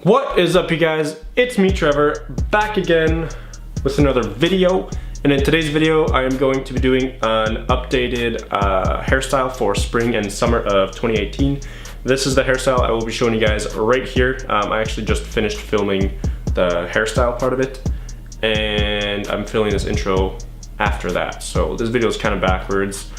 What is up, you guys? It's me, Trevor, back again with another video. And in today's video, I am going to be doing an updated hairstyle for spring and summer of 2018. This is the hairstyle I will be showing you guys right here. I actually just finished filming the hairstyle part of it, and I'm filming this intro after that. So this video is kind of backwards,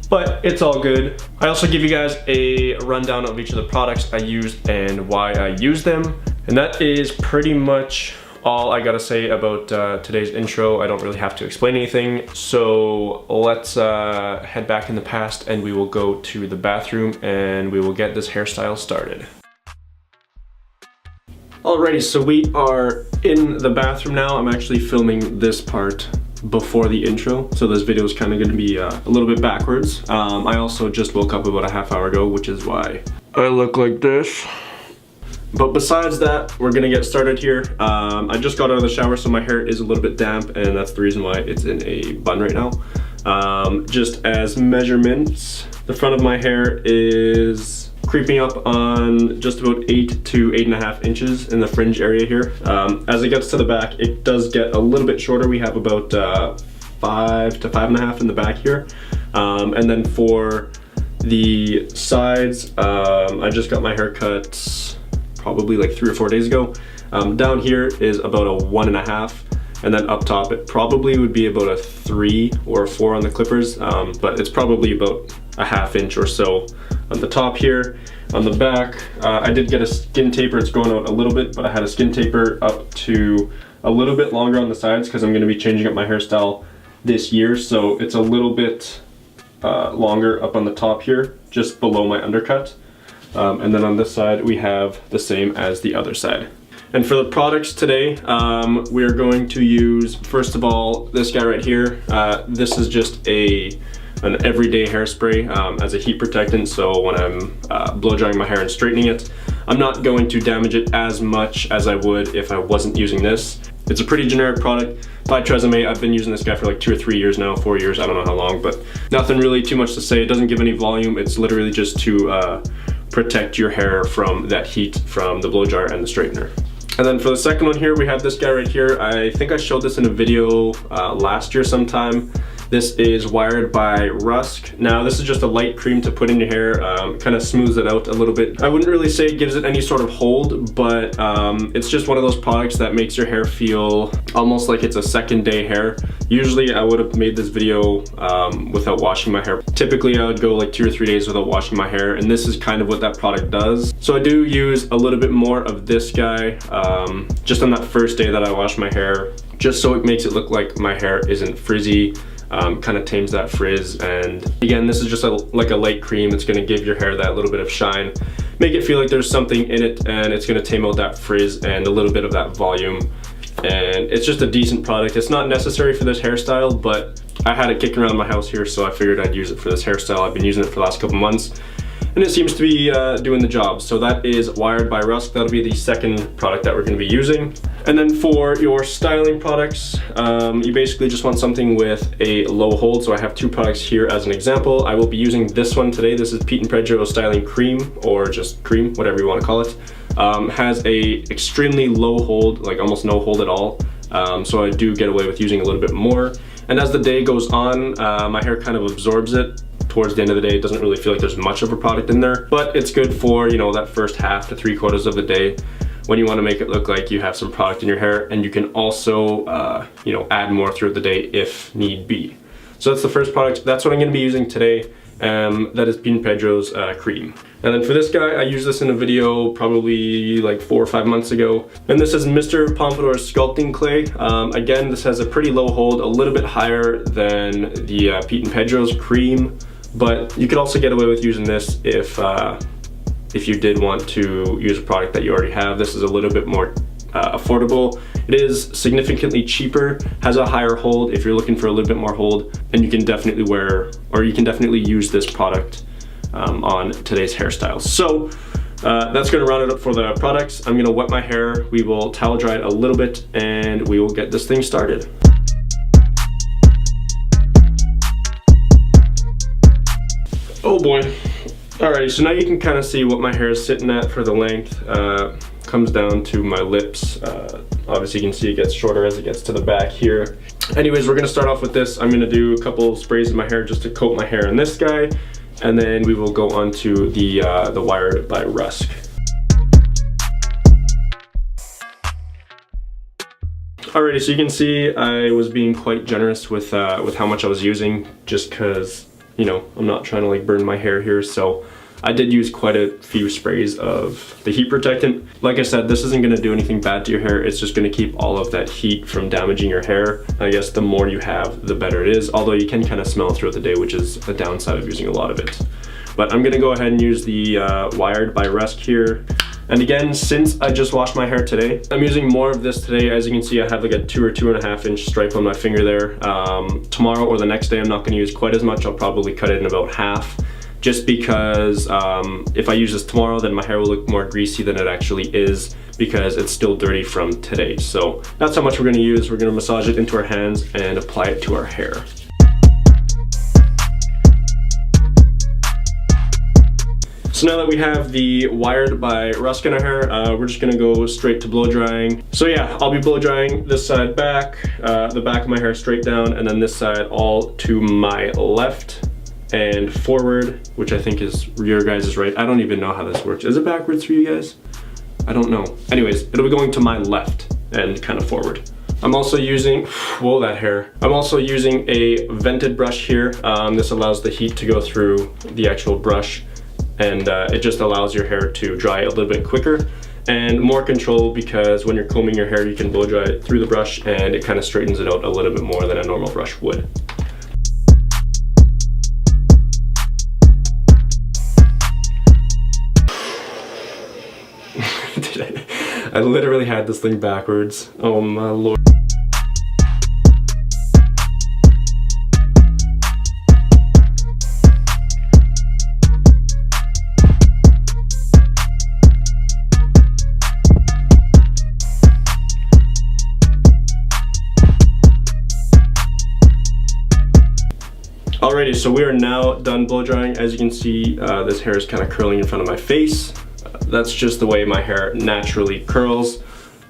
but it's all good. I also give you guys a rundown of each of the products I used and why I use them. And that is pretty much all I gotta say about today's intro. I don't really have to explain anything. So let's head back in the past and we will go to the bathroom and we will get this hairstyle started. Alrighty, so we are in the bathroom now. I'm actually filming this part before the intro, so this video is kind of going to be a little bit backwards. I also just woke up about a half hour ago, which is why I look like this. But besides that, we're gonna get started here. I just got out of the shower, so my hair is a little bit damp, and that's the reason why it's in a bun right now. Just as measurements, the front of my hair is creeping up on just about 8 to 8.5 inches in the fringe area here. As it gets to the back, it does get a little bit shorter. We have about 5 to 5.5 in the back here. And then for the sides, I just got my hair cut probably like 3 or 4 days ago. Down here is about a 1.5, and then up top it probably would be about a 3 or a 4 on the clippers, but it's probably about a ½ inch or so on the top here. On the back, I did get a skin taper. It's going out a little bit, but I had a skin taper up to a little bit longer on the sides because I'm going to be changing up my hairstyle this year, so it's a little bit longer up on the top here, just below my undercut. And then on this side, we have the same as the other side. And for the products today, we are going to use, first of all, this guy right here. This is just an everyday hairspray as a heat protectant, so when I'm blow drying my hair and straightening it, I'm not going to damage it as much as I would if I wasn't using this. It's a pretty generic product by Tresemme. I've been using this guy for like 2 or 3 years now, 4 years, I don't know how long, but nothing really too much to say. It doesn't give any volume. It's literally just to protect your hair from that heat from the blow dryer and the straightener. And then for the second one here, we have this guy right here. I think I showed this in a video last year sometime. This is Wired by Rusk. Now this is just a light cream to put in your hair, kind of smooths it out a little bit. I wouldn't really say it gives it any sort of hold, but it's just one of those products that makes your hair feel almost like it's a second day hair. Usually I would have made this video without washing my hair. Typically I would go like 2 or 3 days without washing my hair, and this is kind of what that product does. So I do use a little bit more of this guy just on that first day that I wash my hair, just so it makes it look like my hair isn't frizzy. Kind of tames that frizz. And again, this is just like a light cream. It's going to give your hair that little bit of shine, make it feel like there's something in it, and it's going to tame out that frizz and a little bit of that volume. And it's just a decent product. It's not necessary for this hairstyle, but I had it kicking around my house here, so I figured I'd use it for this hairstyle. I've been using it for the last couple months, and it seems to be doing the job. So that is Wired by Rusk. That'll be the second product that we're going to be using. And then for your styling products, you basically just want something with a low hold. So I have 2 products here as an example. I will be using this one today. This is Pedro Styling Cream, or just cream, whatever you want to call it. Has a extremely low hold, like almost no hold at all. So I do get away with using a little bit more. And as the day goes on, my hair kind of absorbs it. Towards the end of the day, it doesn't really feel like there's much of a product in there, but it's good for, you know, that first half to 3/4 of the day when you want to make it look like you have some product in your hair, and you can also, you know, add more throughout the day if need be. So that's the first product. That's what I'm going to be using today. That is Pedro's cream. And then for this guy, I used this in a video probably like 4 or 5 months ago. And this is Mr. Pompadour's Sculpting Clay. Again, this has a pretty low hold, a little bit higher than the Pedro's cream. But you could also get away with using this if you did want to use a product that you already have. This is a little bit more affordable. It is significantly cheaper, has a higher hold if you're looking for a little bit more hold, and you can definitely wear, or you can definitely use this product on today's hairstyle. So that's going to round it up for the products. I'm going to wet my hair, we will towel dry it a little bit, and we will get this thing started. Oh boy. Alrighty, so now you can kind of see what my hair is sitting at for the length. comes down to my lips. Obviously you can see it gets shorter as it gets to the back here. Anyways, we're gonna start off with this. I'm gonna do a couple sprays in my hair just to coat my hair in this guy, and then we will go on to the Wired by Rusk. Alrighty, so you can see I was being quite generous with how much I was using, just because, you know, I'm not trying to like burn my hair here, so I did use quite a few sprays of the heat protectant. Like I said, this isn't gonna do anything bad to your hair, it's just gonna keep all of that heat from damaging your hair. I guess the more you have, the better it is, although you can kind of smell it throughout the day, which is a downside of using a lot of it. But I'm gonna go ahead and use the Wired by Rusk here. And again, since I just washed my hair today, I'm using more of this today. As you can see, I have like a 2 or 2.5 inch stripe on my finger there. Tomorrow or the next day, I'm not gonna use quite as much. I'll probably cut it in about half, just because if I use this tomorrow, then my hair will look more greasy than it actually is, because it's still dirty from today. So that's how much we're gonna use. We're gonna massage it into our hands and apply it to our hair. So now that we have the Wired by Rusk in our hair, we're just gonna go straight to blow drying. So yeah, I'll be blow drying this side back, the back of my hair straight down, and then this side all to my left and forward, which I think is your guys' right. I don't even know how this works. Is it backwards for you guys? I don't know. Anyways, it'll be going to my left and kind of forward. I'm also using, whoa, that hair. I'm also using a vented brush here. This allows the heat to go through the actual brush, and it just allows your hair to dry a little bit quicker and more control, because when you're combing your hair, you can blow dry it through the brush and it kind of straightens it out a little bit more than a normal brush would. I literally had this thing backwards. Oh my lord. Alrighty, so we are now done blow drying. As you can see, this hair is kind of curling in front of my face. That's just the way my hair naturally curls.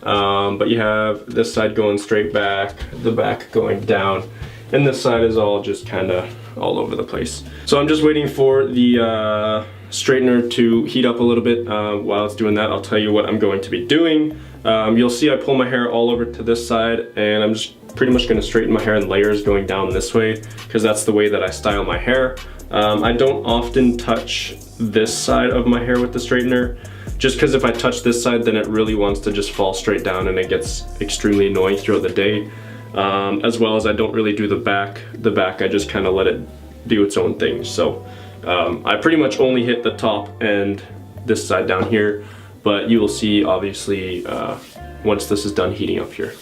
But you have this side going straight back, the back going down, and this side is all just kind of all over the place. So I'm just waiting for the straightener to heat up a little bit. While it's doing that, I'll tell you what I'm going to be doing. You'll see I pull my hair all over to this side, and I'm just pretty much going to straighten my hair in layers going down this way, because that's the way that I style my hair. I don't often touch this side of my hair with the straightener, just because if I touch this side, then it really wants to just fall straight down and it gets extremely annoying throughout the day. As well as I don't really do the back. The back, I just kind of let it do its own thing. So I pretty much only hit the top and this side down here, but you will see obviously once this is done heating up here.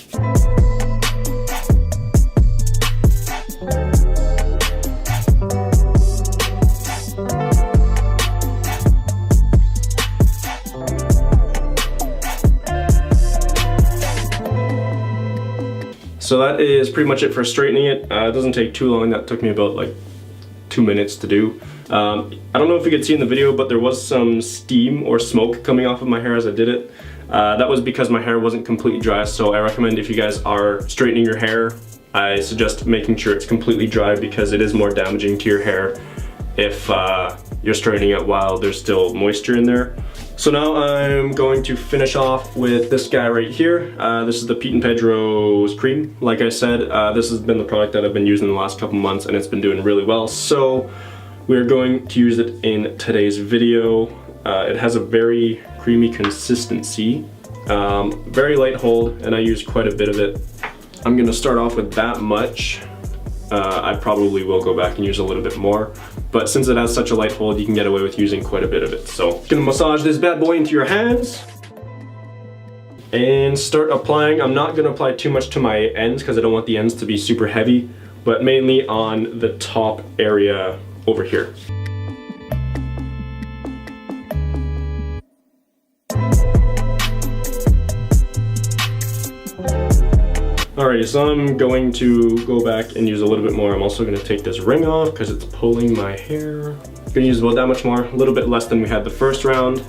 So that is pretty much it for straightening it. It doesn't take too long. That took me about like 2 minutes to do. I don't know if you could see in the video, but there was some steam or smoke coming off of my hair as I did it. That was because my hair wasn't completely dry, so I recommend if you guys are straightening your hair, I suggest making sure it's completely dry, because it is more damaging to your hair if you're straightening it while there's still moisture in there. So now I'm going to finish off with this guy right here. This is the Pedro's cream. Like I said, this has been the product that I've been using the last couple months, and it's been doing really well. So we're going to use it in today's video. It has a very creamy consistency, very light hold, and I use quite a bit of it. I'm gonna start off with that much. I probably will go back and use a little bit more, but since it has such a light hold, you can get away with using quite a bit of it. So I'm gonna massage this bad boy into your hands and start applying. I'm not gonna apply too much to my ends because I don't want the ends to be super heavy, but mainly on the top area over here. Alrighty, so I'm going to go back and use a little bit more. I'm also going to take this ring off because it's pulling my hair. I'm going to use about that much more, a little bit less than we had the first round.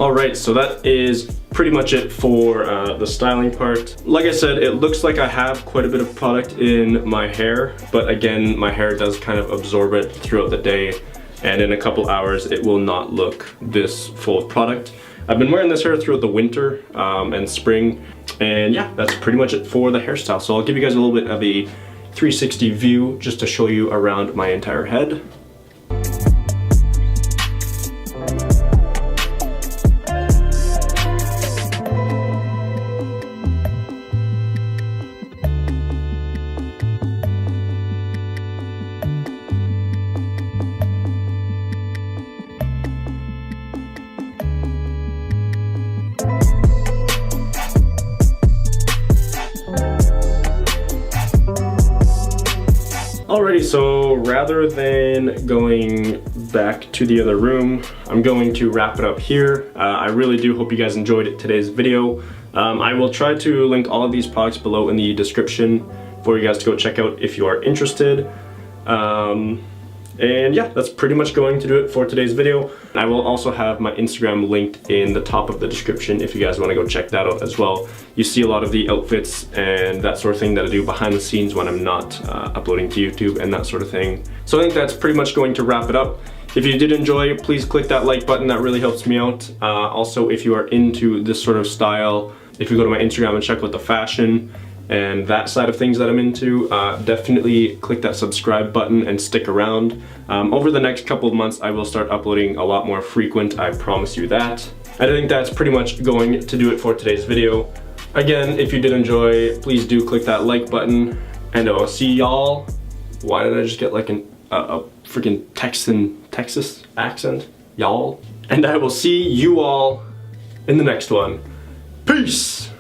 Alright, so that is pretty much it for the styling part. Like I said, it looks like I have quite a bit of product in my hair, but again, my hair does kind of absorb it throughout the day, and in a couple hours it will not look this full of product. I've been wearing this hair throughout the winter and spring, and yeah, that's pretty much it for the hairstyle. So I'll give you guys a little bit of a 360 view just to show you around my entire head. Alrighty, so rather than going back to the other room, I'm going to wrap it up here. I really do hope you guys enjoyed today's video. I will try to link all of these products below in the description for you guys to go check out if you are interested. And yeah, that's pretty much going to do it for today's video. I will also have my Instagram linked in the top of the description if you guys want to go check that out as well. You see a lot of the outfits and that sort of thing that I do behind the scenes when I'm not uploading to YouTube and that sort of thing. So I think that's pretty much going to wrap it up. If you did enjoy, please click that like button, that really helps me out. Also, if you are into this sort of style, if you go to my Instagram and check out the fashion and that side of things that I'm into, definitely click that subscribe button and stick around. Over the next couple of months, I will start uploading a lot more frequent, I promise you that. I think that's pretty much going to do it for today's video. Again, if you did enjoy, please do click that like button, and I'll see y'all. Why did I just get like a freaking Texas accent? Y'all. And I will see you all in the next one. Peace!